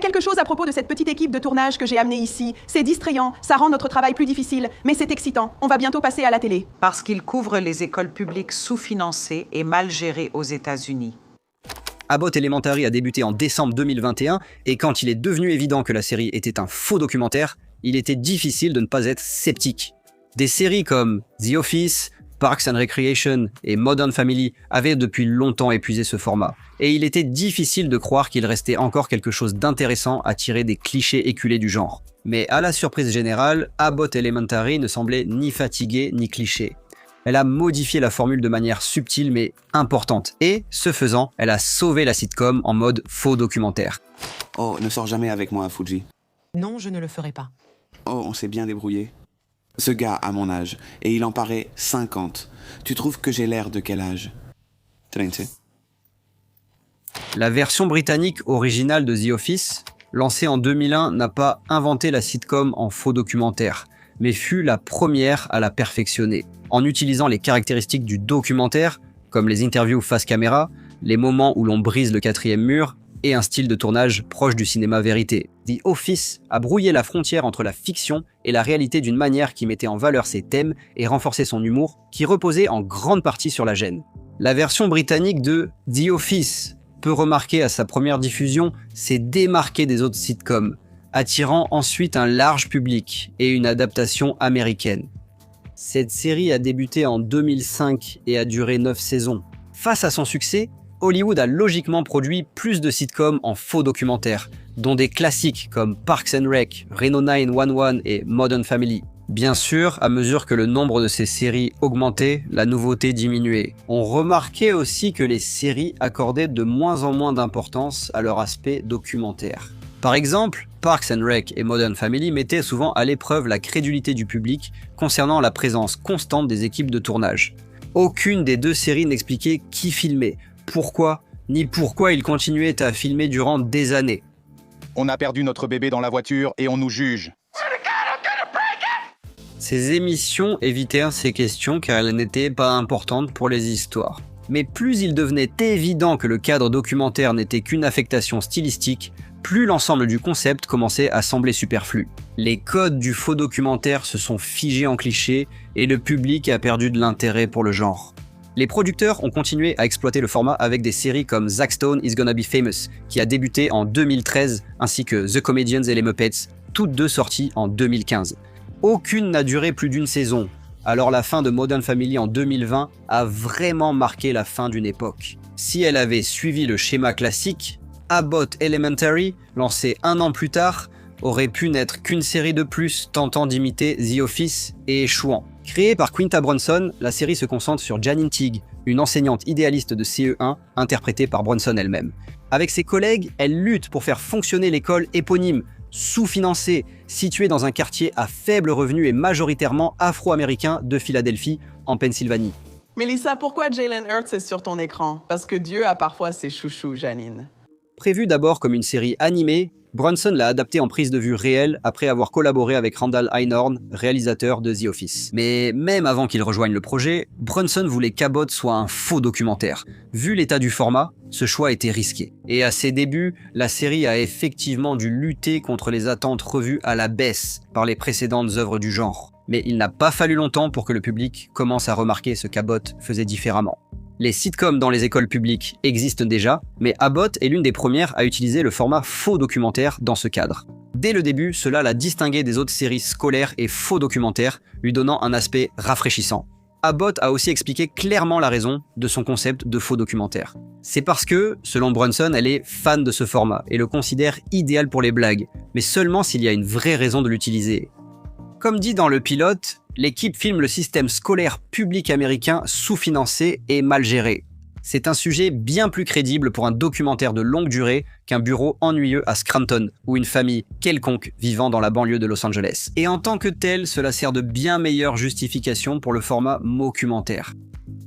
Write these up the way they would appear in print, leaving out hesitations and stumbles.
quelque chose à propos de cette petite équipe de tournage que j'ai amenée ici. C'est distrayant, ça rend notre travail plus difficile, mais c'est excitant. On va bientôt passer à la télé. Parce qu'il couvre les écoles publiques sous-financées et mal gérées aux États-Unis. Abbott Elementary a débuté en décembre 2021 et quand il est devenu évident que la série était un faux documentaire, il était difficile de ne pas être sceptique. Des séries comme The Office, Parks and Recreation et Modern Family avaient depuis longtemps épuisé ce format, et il était difficile de croire qu'il restait encore quelque chose d'intéressant à tirer des clichés éculés du genre. Mais à la surprise générale, Abbott Elementary ne semblait ni fatigué ni cliché. Elle a modifié la formule de manière subtile mais importante, et, ce faisant, elle a sauvé la sitcom en mode faux documentaire. Oh, ne sors jamais avec moi à Fuji. Non, je ne le ferai pas. Oh, on s'est bien débrouillé. Ce gars a mon âge, et il en paraît 50. Tu trouves que j'ai l'air de quel âge? 30. La version britannique originale de The Office, lancée en 2001, n'a pas inventé la sitcom en faux documentaire, mais fut la première à la perfectionner, en utilisant les caractéristiques du documentaire, comme les interviews face caméra, les moments où l'on brise le quatrième mur, et un style de tournage proche du cinéma vérité. The Office a brouillé la frontière entre la fiction et la réalité d'une manière qui mettait en valeur ses thèmes et renforçait son humour, qui reposait en grande partie sur la gêne. La version britannique de The Office, peu remarquée à sa première diffusion, s'est démarquée des autres sitcoms, attirant ensuite un large public et une adaptation américaine. Cette série a débuté en 2005 et a duré 9 saisons. Face à son succès, Hollywood a logiquement produit plus de sitcoms en faux documentaires, dont des classiques comme Parks and Rec, Reno 911 et Modern Family. Bien sûr, à mesure que le nombre de ces séries augmentait, la nouveauté diminuait. On remarquait aussi que les séries accordaient de moins en moins d'importance à leur aspect documentaire. Par exemple, Parks and Rec et Modern Family mettaient souvent à l'épreuve la crédulité du public concernant la présence constante des équipes de tournage. Aucune des deux séries n'expliquait qui filmait, pourquoi, ni pourquoi ils continuaient à filmer durant des années. On a perdu notre bébé dans la voiture et on nous juge. Ces émissions évitaient ces questions car elles n'étaient pas importantes pour les histoires. Mais plus il devenait évident que le cadre documentaire n'était qu'une affectation stylistique, plus l'ensemble du concept commençait à sembler superflu. Les codes du faux documentaire se sont figés en clichés et le public a perdu de l'intérêt pour le genre. Les producteurs ont continué à exploiter le format avec des séries comme Zack Stone is Gonna Be Famous, qui a débuté en 2013, ainsi que The Comedians et les Muppets, toutes deux sorties en 2015. Aucune n'a duré plus d'une saison, alors la fin de Modern Family en 2020 a vraiment marqué la fin d'une époque. Si elle avait suivi le schéma classique, Abbott Elementary, lancé 1 an plus tard, aurait pu n'être qu'une série de plus tentant d'imiter The Office et échouant. Créée par Quinta Brunson, la série se concentre sur Janine Teague, une enseignante idéaliste de CE1 interprétée par Brunson elle-même. Avec ses collègues, elle lutte pour faire fonctionner l'école éponyme, sous-financée, située dans un quartier à faible revenu et majoritairement afro-américain de Philadelphie, en Pennsylvanie. Mélissa, pourquoi Jalen Hurts est sur ton écran? Parce que Dieu a parfois ses chouchous, Janine. Prévue d'abord comme une série animée, Brunson l'a adaptée en prise de vue réelle après avoir collaboré avec Randall Einhorn, réalisateur de The Office. Mais même avant qu'il rejoigne le projet, Brunson voulait qu'Abbott soit un faux documentaire. Vu l'état du format, ce choix était risqué. Et à ses débuts, la série a effectivement dû lutter contre les attentes revues à la baisse par les précédentes œuvres du genre. Mais il n'a pas fallu longtemps pour que le public commence à remarquer ce qu'Abbott faisait différemment. Les sitcoms dans les écoles publiques existent déjà, mais Abbott est l'une des premières à utiliser le format faux documentaire dans ce cadre. Dès le début, cela l'a distingué des autres séries scolaires et faux documentaires, lui donnant un aspect rafraîchissant. Abbott a aussi expliqué clairement la raison de son concept de faux documentaire. C'est parce que, selon Brunson, elle est fan de ce format et le considère idéal pour les blagues, mais seulement s'il y a une vraie raison de l'utiliser. Comme dit dans le pilote, l'équipe filme le système scolaire public américain sous-financé et mal géré. C'est un sujet bien plus crédible pour un documentaire de longue durée qu'un bureau ennuyeux à Scranton ou une famille quelconque vivant dans la banlieue de Los Angeles. Et en tant que tel, cela sert de bien meilleure justification pour le format mockumentaire.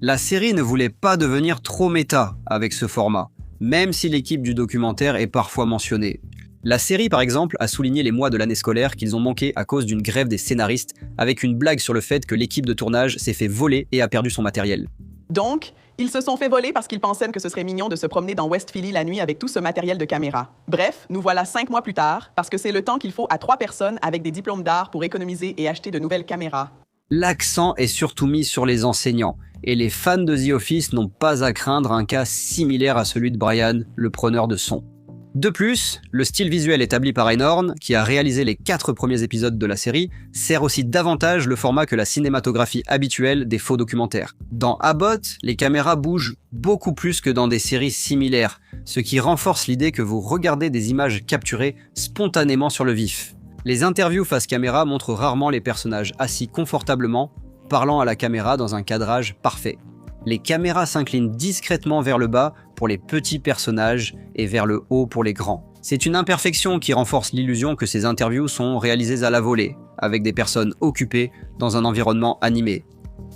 La série ne voulait pas devenir trop méta avec ce format, même si l'équipe du documentaire est parfois mentionnée. La série, par exemple, a souligné les mois de l'année scolaire qu'ils ont manqué à cause d'une grève des scénaristes, avec une blague sur le fait que l'équipe de tournage s'est fait voler et a perdu son matériel. Donc, ils se sont fait voler parce qu'ils pensaient que ce serait mignon de se promener dans West Philly la nuit avec tout ce matériel de caméra. Bref, nous voilà 5 mois plus tard, parce que c'est le temps qu'il faut à 3 personnes avec des diplômes d'art pour économiser et acheter de nouvelles caméras. L'accent est surtout mis sur les enseignants, et les fans de The Office n'ont pas à craindre un cas similaire à celui de Brian, le preneur de son. De plus, le style visuel établi par Einhorn, qui a réalisé les 4 premiers épisodes de la série, sert aussi davantage le format que la cinématographie habituelle des faux documentaires. Dans Abbott, les caméras bougent beaucoup plus que dans des séries similaires, ce qui renforce l'idée que vous regardez des images capturées spontanément sur le vif. Les interviews face caméra montrent rarement les personnages assis confortablement, parlant à la caméra dans un cadrage parfait. Les caméras s'inclinent discrètement vers le bas pour les petits personnages et vers le haut pour les grands. C'est une imperfection qui renforce l'illusion que ces interviews sont réalisées à la volée, avec des personnes occupées dans un environnement animé.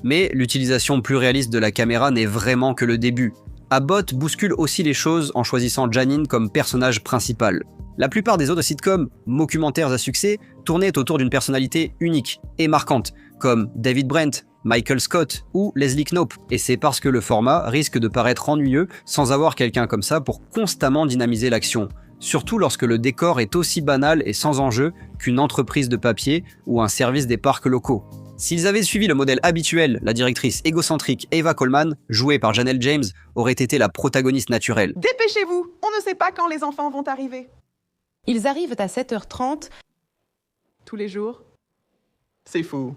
Mais l'utilisation plus réaliste de la caméra n'est vraiment que le début. Abbott bouscule aussi les choses en choisissant Janine comme personnage principal. La plupart des autres sitcoms, mockumentaires à succès, tournaient autour d'une personnalité unique et marquante, comme David Brent, Michael Scott ou Leslie Knope. Et c'est parce que le format risque de paraître ennuyeux sans avoir quelqu'un comme ça pour constamment dynamiser l'action. Surtout lorsque le décor est aussi banal et sans enjeu qu'une entreprise de papier ou un service des parcs locaux. S'ils avaient suivi le modèle habituel, la directrice égocentrique Eva Coleman, jouée par Janelle James, aurait été la protagoniste naturelle. Dépêchez-vous, on ne sait pas quand les enfants vont arriver. Ils arrivent à 7h30. Tous les jours. C'est fou.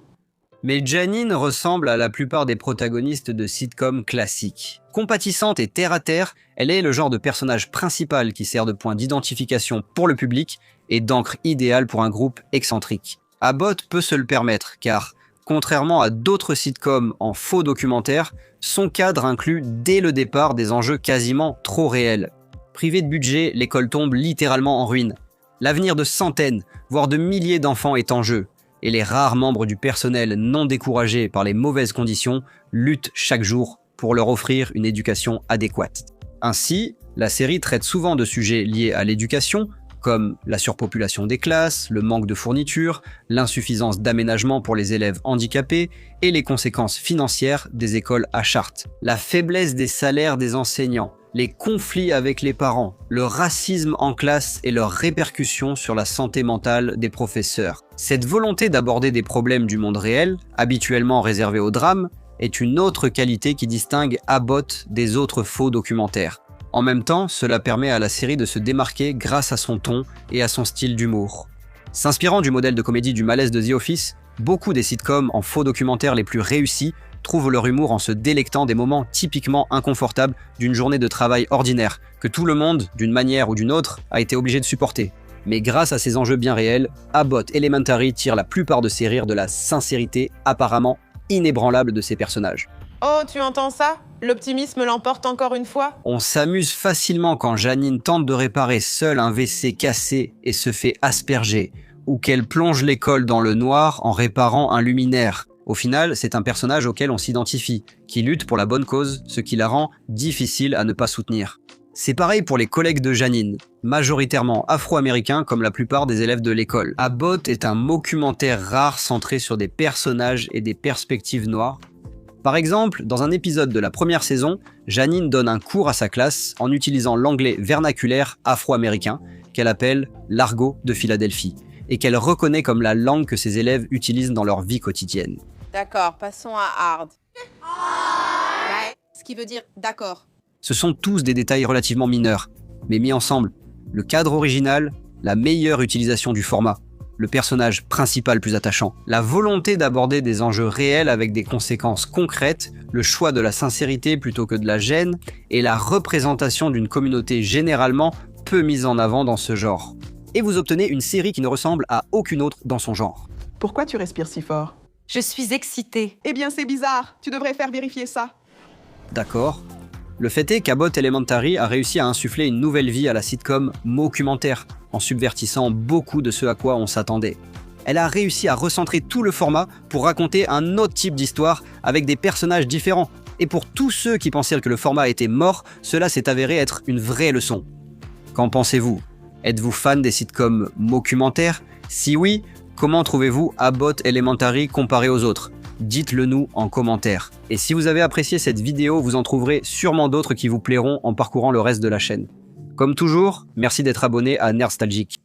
Mais Janine ressemble à la plupart des protagonistes de sitcoms classiques. Compatissante et terre-à-terre, elle est le genre de personnage principal qui sert de point d'identification pour le public et d'encre idéale pour un groupe excentrique. Abbott peut se le permettre, car, contrairement à d'autres sitcoms en faux documentaire, son cadre inclut dès le départ des enjeux quasiment trop réels. Privée de budget, l'école tombe littéralement en ruine. L'avenir de centaines, voire de milliers d'enfants est en jeu. Et les rares membres du personnel non découragés par les mauvaises conditions luttent chaque jour pour leur offrir une éducation adéquate. Ainsi, la série traite souvent de sujets liés à l'éducation, comme la surpopulation des classes, le manque de fournitures, l'insuffisance d'aménagement pour les élèves handicapés et les conséquences financières des écoles à charte. La faiblesse des salaires des enseignants, les conflits avec les parents, le racisme en classe et leurs répercussions sur la santé mentale des professeurs. Cette volonté d'aborder des problèmes du monde réel, habituellement réservés au drame, est une autre qualité qui distingue Abbott des autres faux documentaires. En même temps, cela permet à la série de se démarquer grâce à son ton et à son style d'humour. S'inspirant du modèle de comédie du malaise de The Office, beaucoup des sitcoms en faux documentaires les plus réussis trouvent leur humour en se délectant des moments typiquement inconfortables d'une journée de travail ordinaire, que tout le monde, d'une manière ou d'une autre, a été obligé de supporter. Mais grâce à ces enjeux bien réels, Abbott Elementary tire la plupart de ses rires de la sincérité apparemment inébranlable de ses personnages. Oh, tu entends ça? L'optimisme l'emporte encore une fois? On s'amuse facilement quand Janine tente de réparer seule un WC cassé et se fait asperger, ou qu'elle plonge l'école dans le noir en réparant un luminaire. Au final, c'est un personnage auquel on s'identifie, qui lutte pour la bonne cause, ce qui la rend difficile à ne pas soutenir. C'est pareil pour les collègues de Janine, majoritairement afro-américains comme la plupart des élèves de l'école. Abbott est un mockumentaire rare centré sur des personnages et des perspectives noires. Par exemple, dans un épisode de la première saison, Janine donne un cours à sa classe en utilisant l'anglais vernaculaire afro-américain, qu'elle appelle l'argot de Philadelphie, et qu'elle reconnaît comme la langue que ses élèves utilisent dans leur vie quotidienne. D'accord, passons à hard. Ouais, ce qui veut dire d'accord. Ce sont tous des détails relativement mineurs, mais mis ensemble, le cadre original, la meilleure utilisation du format, le personnage principal plus attachant, la volonté d'aborder des enjeux réels avec des conséquences concrètes, le choix de la sincérité plutôt que de la gêne, et la représentation d'une communauté généralement peu mise en avant dans ce genre. Et vous obtenez une série qui ne ressemble à aucune autre dans son genre. Pourquoi tu respires si fort? Je suis excitée. Eh bien, c'est bizarre. Tu devrais faire vérifier ça. D'accord. Le fait est qu'Abbott Elementary a réussi à insuffler une nouvelle vie à la sitcom mockumentaire, en subvertissant beaucoup de ce à quoi on s'attendait. Elle a réussi à recentrer tout le format pour raconter un autre type d'histoire avec des personnages différents. Et pour tous ceux qui pensaient que le format était mort, cela s'est avéré être une vraie leçon. Qu'en pensez-vous? Êtes-vous fan des sitcoms mockumentaires? Si oui, comment trouvez-vous Abbott Elementary comparé aux autres? Dites-le nous en commentaire. Et si vous avez apprécié cette vidéo, vous en trouverez sûrement d'autres qui vous plairont en parcourant le reste de la chaîne. Comme toujours, merci d'être abonné à Nerdstalgique.